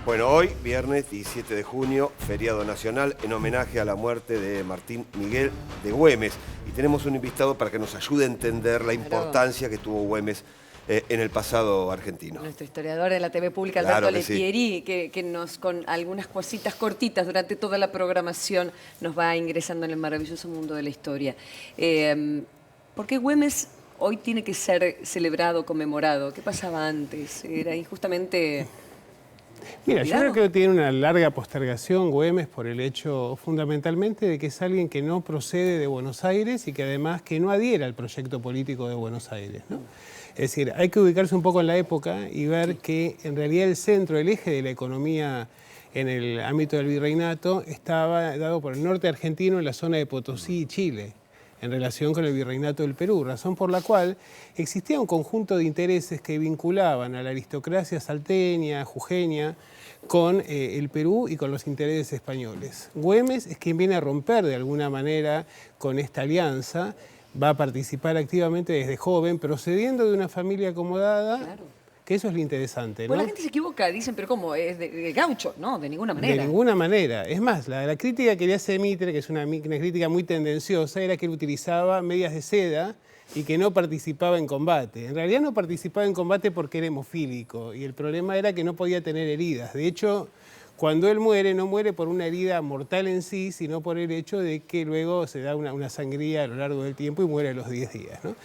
Bueno, hoy, viernes 17 de junio, feriado nacional en homenaje a la muerte de Martín Miguel de Güemes. Y tenemos un invitado para que nos ayude a entender la importancia que tuvo Güemes en el pasado argentino. Nuestro historiador de la TV pública, Claro Alberto que Lettieri, que nos, con algunas cositas cortitas durante toda la programación, nos va ingresando en el maravilloso mundo de la historia. ¿Por qué Güemes hoy tiene que ser celebrado, conmemorado? ¿Qué pasaba antes? Era injustamente... Mira, yo creo que tiene una larga postergación Güemes por el hecho fundamentalmente de que es alguien que no procede de Buenos Aires y que además que no adhiere al proyecto político de Buenos Aires, ¿no? Es decir, hay que ubicarse un poco en la época y ver que en realidad el centro, el eje de la economía en el ámbito del virreinato estaba dado por el norte argentino en la zona de Potosí y Chile, en relación con el virreinato del Perú, razón por la cual existía un conjunto de intereses que vinculaban a la aristocracia salteña, jujeña, con el Perú y con los intereses españoles. Güemes es quien viene a romper de alguna manera con esta alianza, va a participar activamente desde joven, procediendo de una familia acomodada. Claro. Que eso es lo interesante, ¿no? Pues la gente se equivoca, dicen, pero ¿cómo? ¿Es de gaucho? No, de ninguna manera. De ninguna manera. Es más, la crítica que le hace Mitre, que es una crítica muy tendenciosa, era que él utilizaba medias de seda y que no participaba en combate. En realidad no participaba en combate porque era hemofílico y el problema era que no podía tener heridas. De hecho, cuando él muere, no muere por una herida mortal en sí, sino por el hecho de que luego se da una sangría a lo largo del tiempo y muere a los 10 días, ¿no?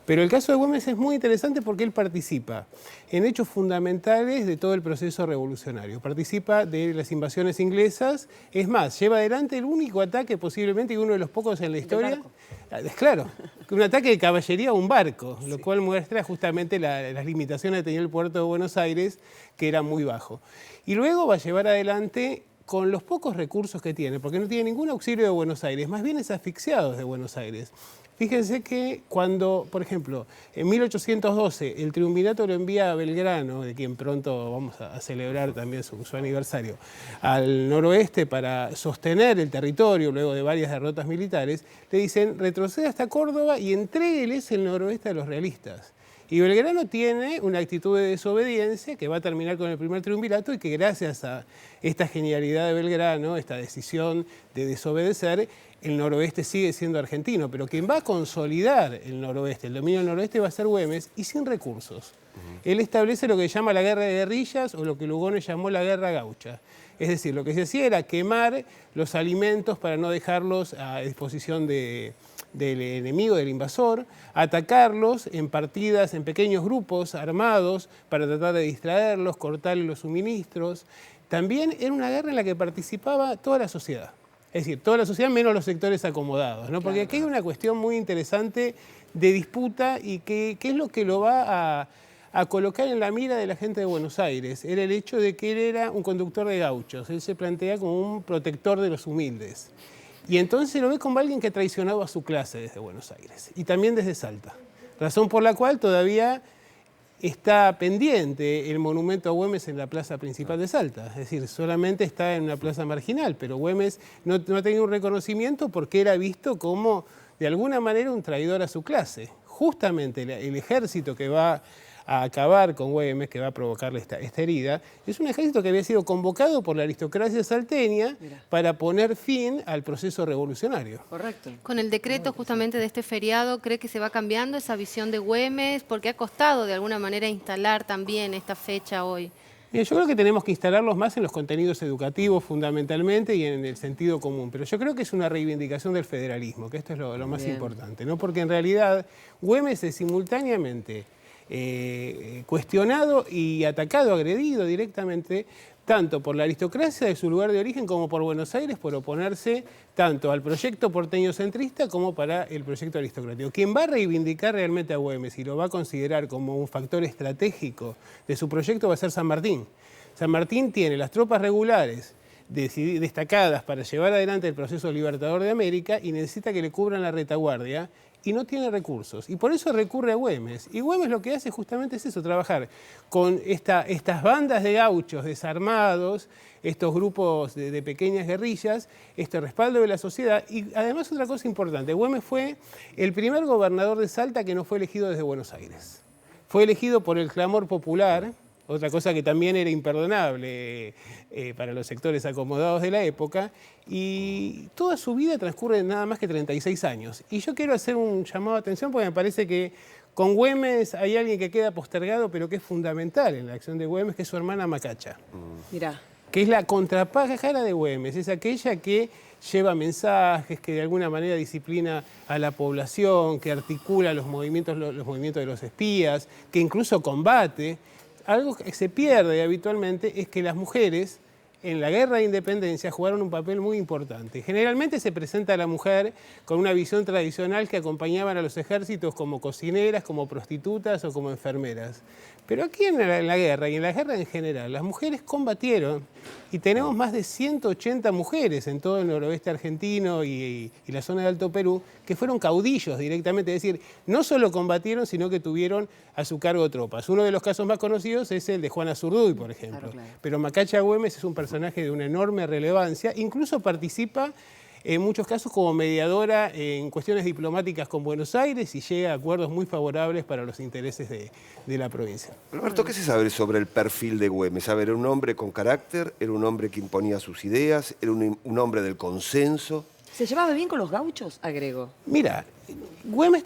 Pero el caso de Güemes es muy interesante porque él participa en hechos fundamentales de todo el proceso revolucionario. Participa de las invasiones inglesas, es más, lleva adelante el único ataque posiblemente y uno de los pocos en la historia. Claro, un ataque de caballería a un barco, lo cual muestra justamente las limitaciones que tenía el puerto de Buenos Aires, que era muy bajo. Y luego va a llevar adelante con los pocos recursos que tiene, porque no tiene ningún auxilio de Buenos Aires, más bien es asfixiado desde Buenos Aires. Fíjense que cuando, por ejemplo, en 1812 el triunvirato lo envía a Belgrano, de quien pronto vamos a celebrar también su aniversario, al noroeste para sostener el territorio luego de varias derrotas militares, le dicen retroceda hasta Córdoba y entrégueles el noroeste a los realistas. Y Belgrano tiene una actitud de desobediencia que va a terminar con el primer triunvirato y que gracias a esta genialidad de Belgrano, esta decisión de desobedecer, el noroeste sigue siendo argentino, pero quien va a consolidar el noroeste, el dominio del noroeste va a ser Güemes y sin recursos. Él establece lo que llama la guerra de guerrillas o lo que Lugones llamó la guerra gaucha. Es decir, lo que se hacía era quemar los alimentos para no dejarlos a disposición del enemigo, del invasor, atacarlos en partidas, en pequeños grupos armados para tratar de distraerlos, cortarles los suministros. También era una guerra en la que participaba toda la sociedad. Es decir, toda la sociedad menos los sectores acomodados, ¿no? Porque aquí hay una cuestión muy interesante de disputa y que es lo que lo va a colocar en la mira de la gente de Buenos Aires. Era el hecho de que él era un conductor de gauchos, él se plantea como un protector de los humildes. Y entonces lo ve como alguien que ha traicionado a su clase desde Buenos Aires y también desde Salta. Razón por la cual todavía está pendiente el monumento a Güemes en la plaza principal de Salta. Es decir, solamente está en una plaza marginal, pero Güemes no ha tenido un reconocimiento porque era visto como, de alguna manera, un traidor a su clase. Justamente el ejército que va a acabar con Güemes, que va a provocarle esta herida, es un ejército que había sido convocado por la aristocracia salteña para poner fin al proceso revolucionario. Correcto. Con el decreto justamente de este feriado, ¿cree que se va cambiando esa visión de Güemes? Porque ha costado de alguna manera instalar también esta fecha hoy. Mira, yo creo que tenemos que instalarlos más en los contenidos educativos fundamentalmente y en el sentido común, pero yo creo que es una reivindicación del federalismo, que esto es lo más importante, ¿no? Porque en realidad Güemes es simultáneamente cuestionado y atacado, agredido directamente, tanto por la aristocracia de su lugar de origen como por Buenos Aires por oponerse tanto al proyecto porteño centrista como para el proyecto aristocrático. Quien va a reivindicar realmente a Güemes y lo va a considerar como un factor estratégico de su proyecto va a ser San Martín. San Martín tiene las tropas regulares destacadas para llevar adelante el proceso libertador de América y necesita que le cubran la retaguardia y no tiene recursos. Y por eso recurre a Güemes. Y Güemes lo que hace justamente es eso, trabajar con estas bandas de gauchos desarmados, estos grupos de pequeñas guerrillas, este respaldo de la sociedad. Y además otra cosa importante, Güemes fue el primer gobernador de Salta que no fue elegido desde Buenos Aires. Fue elegido por el clamor popular otra cosa que también era imperdonable para los sectores acomodados de la época, y toda su vida transcurre en nada más que 36 años. Y yo quiero hacer un llamado de atención porque me parece que con Güemes hay alguien que queda postergado, pero que es fundamental en la acción de Güemes, que es su hermana Macacha. Mirá. Que es la contrapájara de Güemes, es aquella que lleva mensajes, que de alguna manera disciplina a la población, que articula los movimientos de los espías, que incluso combate. Algo que se pierde habitualmente es que las mujeres en la guerra de independencia jugaron un papel muy importante. Generalmente se presenta a la mujer con una visión tradicional que acompañaban a los ejércitos como cocineras, como prostitutas o como enfermeras. Pero aquí en la guerra y en la guerra en general, las mujeres combatieron y tenemos más de 180 mujeres en todo el noroeste argentino y la zona de Alto Perú que fueron caudillos directamente, es decir, no solo combatieron, sino que tuvieron a su cargo tropas. Uno de los casos más conocidos es el de Juana Zurduy, por ejemplo. Claro. Pero Macacha Güemes es un personaje de una enorme relevancia, incluso participa en muchos casos como mediadora en cuestiones diplomáticas con Buenos Aires y llega a acuerdos muy favorables para los intereses de la provincia. Roberto, ¿qué se sabe sobre el perfil de Güemes? A ver, ¿era un hombre con carácter? ¿Era un hombre que imponía sus ideas? ¿Era un hombre del consenso? ¿Se llevaba bien con los gauchos? Agregó. Mira, Güemes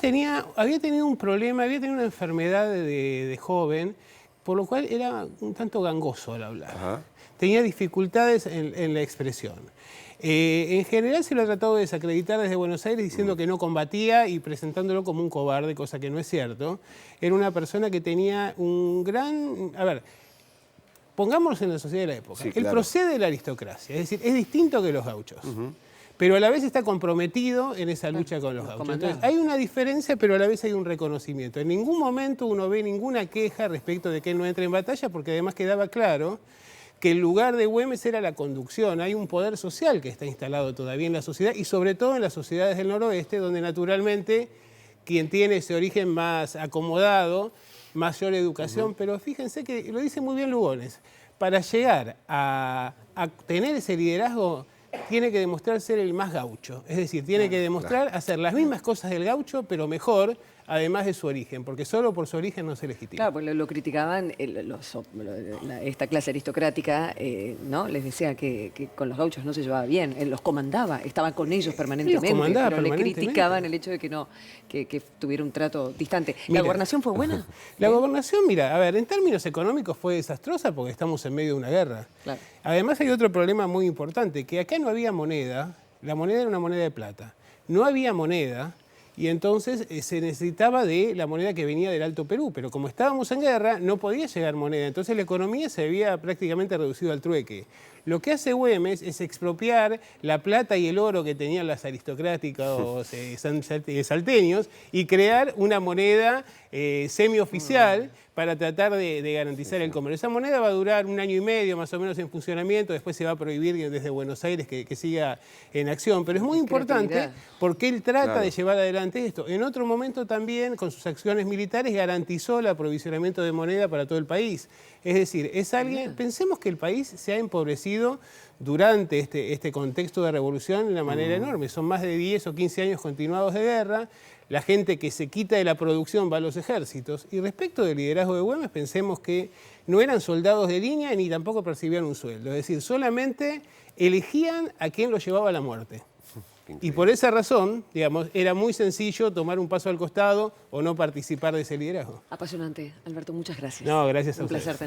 había tenido un problema, había tenido una enfermedad de joven, por lo cual era un tanto gangoso al hablar. Ajá. Tenía dificultades en la expresión. En general se lo ha tratado de desacreditar desde Buenos Aires diciendo que no combatía y presentándolo como un cobarde, cosa que no es cierto. Era una persona que tenía un gran... A ver, pongámonos en la sociedad de la época. Sí, Él claro. procede de la aristocracia, es decir, es distinto que los gauchos. Pero a la vez está comprometido en esa lucha con los gauchos. comandaba. Entonces, hay una diferencia, pero a la vez hay un reconocimiento. En ningún momento uno ve ninguna queja respecto de que él no entre en batalla, porque además quedaba claro que el lugar de Güemes era la conducción. Hay un poder social que está instalado todavía en la sociedad y sobre todo en las sociedades del noroeste, donde naturalmente quien tiene ese origen más acomodado, mayor educación, pero fíjense que lo dice muy bien Lugones, para llegar a tener ese liderazgo tiene que demostrar ser el más gaucho, es decir, tiene que demostrar hacer las mismas cosas del gaucho, pero mejor, además de su origen, porque solo por su origen no se legitima. Claro, porque lo criticaban esta clase aristocrática, ¿no? Les decía que con los gauchos no se llevaba bien, él los comandaba, estaba con ellos permanentemente, comandaba pero le permanentemente. criticaban el hecho de que tuviera un trato distante. ¿La Mira, gobernación fue buena? La gobernación, mira, a ver, en términos económicos fue desastrosa porque estamos en medio de una guerra. Claro. Además hay otro problema muy importante, que acá no había moneda, la moneda era una moneda de plata. No había moneda y entonces se necesitaba de la moneda que venía del Alto Perú, pero como estábamos en guerra no podía llegar moneda, entonces la economía se había prácticamente reducido al trueque. Lo que hace Güemes es expropiar la plata y el oro que tenían las aristocráticos salteños y crear una moneda semioficial para tratar de garantizar el comercio. Esa moneda va a durar 1 año y medio más o menos en funcionamiento, después se va a prohibir desde Buenos Aires que siga en acción, pero es muy importante Creatividad. porque él trata Claro. de llevar adelante esto. En otro momento también, con sus acciones militares, garantizó el aprovisionamiento de moneda para todo el país. Es decir, es alguien, pensemos que el país se ha empobrecido durante este contexto de revolución de una manera enorme. Son más de 10 o 15 años continuados de guerra. La gente que se quita de la producción va a los ejércitos. Y respecto del liderazgo de Güemes, pensemos que no eran soldados de línea ni tampoco percibían un sueldo. Es decir, solamente elegían a quien los llevaba a la muerte. Y por esa razón, digamos, era muy sencillo tomar un paso al costado o no participar de ese liderazgo. Apasionante. Alberto, muchas gracias. No, gracias a Un ustedes. placer tener.